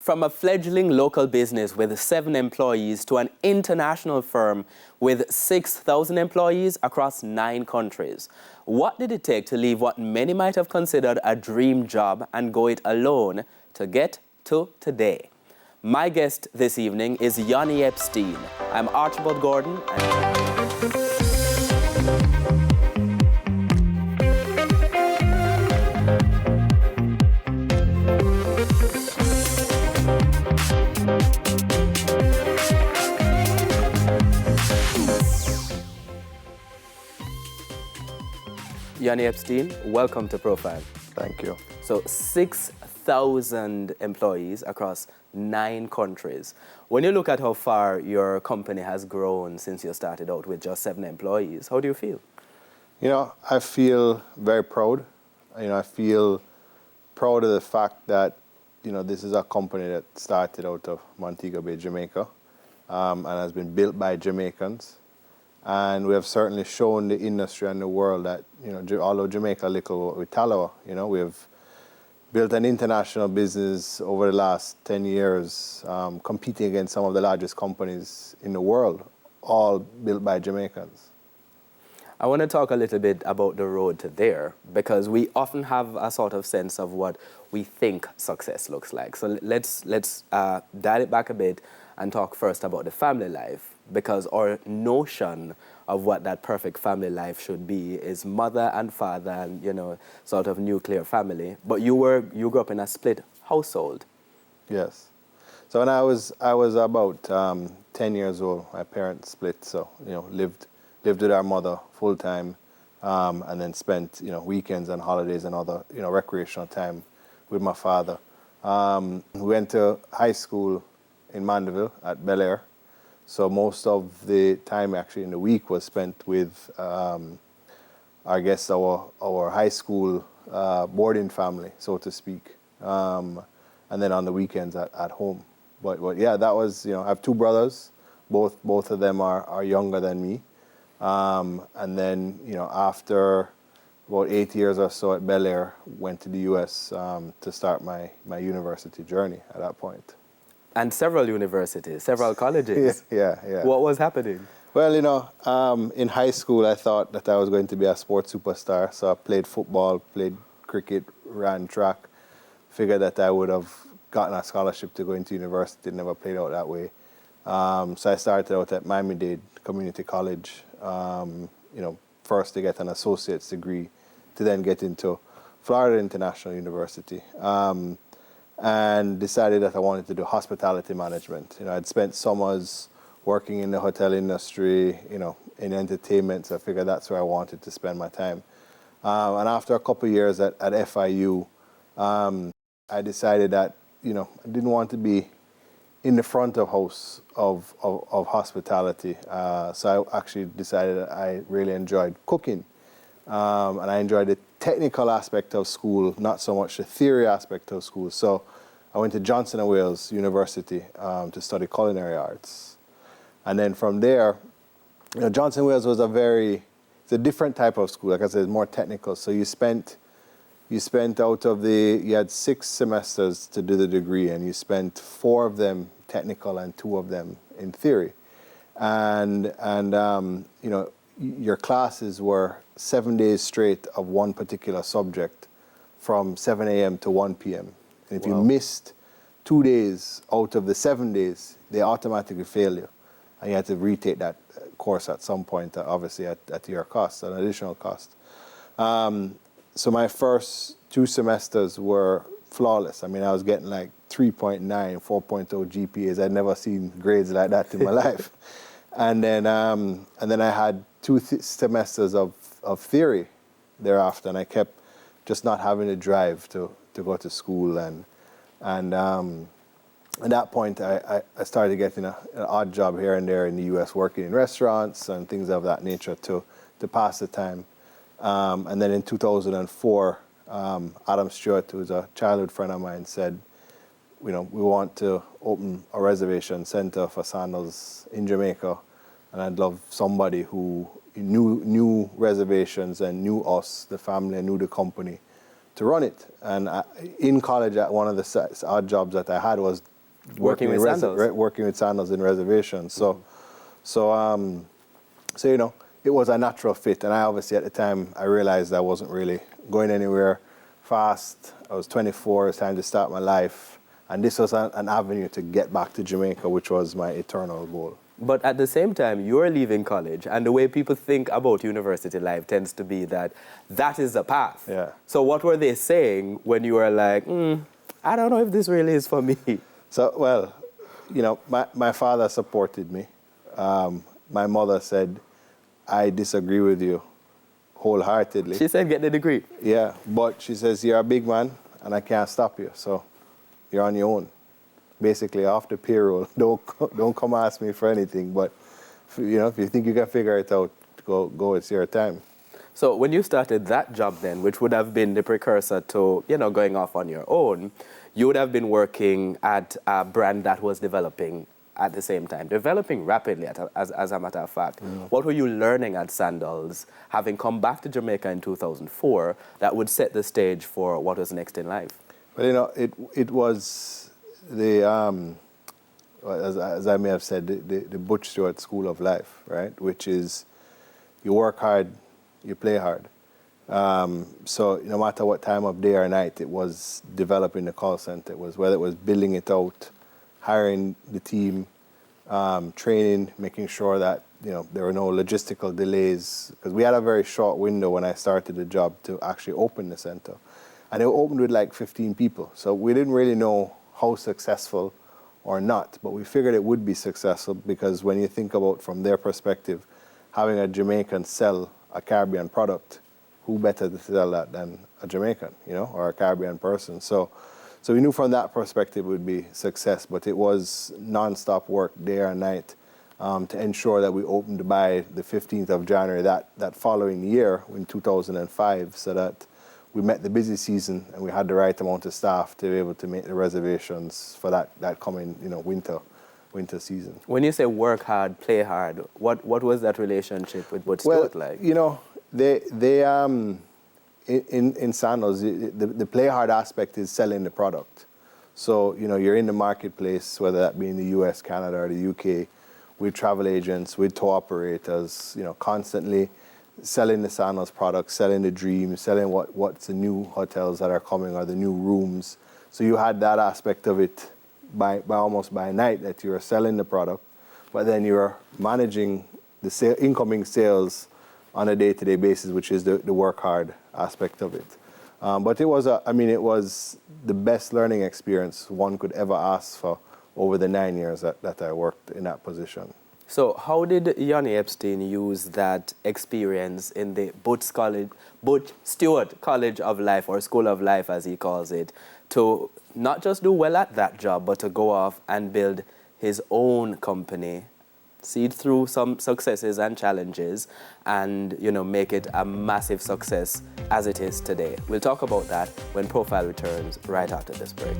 From a fledgling local business with 7 employees to an international firm with 6,000 employees across 9 countries. What did it take to leave what many might have considered a dream job and go it alone to get to today? My guest this evening is Yoni Epstein. I'm Archibald Gordon. Yoni Epstein, welcome to Profile. Thank you. So 6,000 employees across 9 countries. When you look at how far your company has grown since you started out with just 7 employees, how do you feel? You know, I feel very proud. I feel proud of the fact that, this is a company that started out of Montego Bay, Jamaica, and has been built by Jamaicans. And we have certainly shown the industry and the world that, although Jamaica little with Talawa, we have built an international business over the last 10 years, competing against some of the largest companies in the world, all built by Jamaicans. I want to talk a little bit about the road to there, because we often have a sort of sense of what we think success looks like. So let's dial it back a bit and talk first about the family life, because our notion of what that perfect family life should be is mother and father and, sort of nuclear family. But you grew up in a split household. Yes. So when I was about 10 years old, my parents split. So, lived with our mother full time, and then spent, weekends and holidays and other, recreational time with my father. We went to high school in Mandeville at Bel Air. So most of the time actually in the week was spent with, I guess, our high school boarding family, so to speak. And then on the weekends at home. But yeah, that was, I have 2 brothers. Both of them are younger than me. And then, after about 8 years or so at Bel Air, went to the U.S. To start my university journey at that point. And several universities, several colleges. Yeah. What was happening? Well, in high school, I thought that I was going to be a sports superstar. So I played football, played cricket, ran track. Figured that I would have gotten a scholarship to go into university. Never played out that way. So I started out at Miami-Dade Community College, first to get an associate's degree, to then get into Florida International University. And decided that I wanted to do hospitality management. I'd spent summers working in the hotel industry, in entertainment, so I figured that's where I wanted to spend my time. And after a couple of years at FIU, I decided that, I didn't want to be in the front of house of hospitality. So I actually decided that I really enjoyed cooking. And I enjoyed the technical aspect of school, not so much the theory aspect of school. So I went to Johnson & Wales University to study culinary arts. And then from there, Johnson & Wales was it's a different type of school. Like I said, it's more technical. So you had 6 semesters to do the degree, and you spent 4 of them technical and 2 of them in theory. And your classes were 7 days straight of one particular subject from 7 a.m. to 1 p.m. And if you missed 2 days out of the 7 days, they automatically fail you. And you had to retake that course at some point, obviously at your cost, an additional cost. So my first 2 semesters were flawless. I mean, I was getting like 3.9, 4.0 GPAs. I'd never seen grades like that in my life. And then I had 2 semesters of theory thereafter, and I kept just not having a drive to go to school. And at that point, I started getting an odd job here and there in the U.S., working in restaurants and things of that nature to pass the time. And then in 2004, Adam Stewart, who's a childhood friend of mine, said, we want to open a reservation center for Sandals in Jamaica, and I'd love somebody who knew reservations and knew us, the family, and knew the company, to run it. And in college, one of the odd jobs that I had was Working with Sandals. Working with Sandals in reservations. So, you know, it was a natural fit. And I obviously at the time, I realized I wasn't really going anywhere fast. I was 24, it was time to start my life. And this was an avenue to get back to Jamaica, which was my eternal goal. But at the same time, you're leaving college, and the way people think about university life tends to be that that is the path. Yeah. So what were they saying when you were like, I don't know if this really is for me? So, well, you know, my father supported me. My mother said, I disagree with you wholeheartedly. She said, get the degree. Yeah, but she says, you're a big man, and I can't stop you, so you're on your own. Basically, off the payroll. Don't come ask me for anything, but you know, if you think you can figure it out, go. It's your time. So when you started that job then, which would have been the precursor to, you know, going off on your own, you would have been working at a brand that was developing at the same time, developing rapidly, as a matter of fact. What were you learning at Sandals, having come back to Jamaica in 2004, that would set the stage for what was next in life? Well, you know, it was the, as I may have said, the Butch Stewart School of Life, right? Which is, you work hard, you play hard. So no matter what time of day or night, it was developing the call center. It was whether it was building it out, hiring the team, training, making sure that, you know, there were no logistical delays. Because we had a very short window when I started the job to actually open the center. And it opened with like 15 people. So we didn't really know how successful or not, but we figured it would be successful because when you think about from their perspective, having a Jamaican sell a Caribbean product, who better to sell that than a Jamaican, you know, or a Caribbean person. So we knew from that perspective it would be success, but it was non-stop work day and night to ensure that we opened by the 15th of January that following year in 2005, so that we met the busy season and we had the right amount of staff to be able to make the reservations for that coming, you know, winter season. When you say work hard, play hard, what was that relationship with Butch Stewart like? You know, they in Sandals, the play hard aspect is selling the product. So, you know, you're in the marketplace, whether that be in the US, Canada, or the UK, with travel agents, with tour operators, you know, constantly selling the Sandals products, selling the dreams, selling what's the new hotels that are coming or the new rooms. So you had that aspect of it by almost by night, that you were selling the product, but then you're managing the incoming sales on a day-to-day basis, which is the work hard aspect of it. But it was it was the best learning experience one could ever ask for over the 9 years that I worked in that position. So how did Yoni Epstein use that experience in the Butch Stewart College of Life, or School of Life as he calls it, to not just do well at that job, but to go off and build his own company, see it through some successes and challenges, and, you know, make it a massive success as it is today? We'll talk about that when Profile returns right after this break.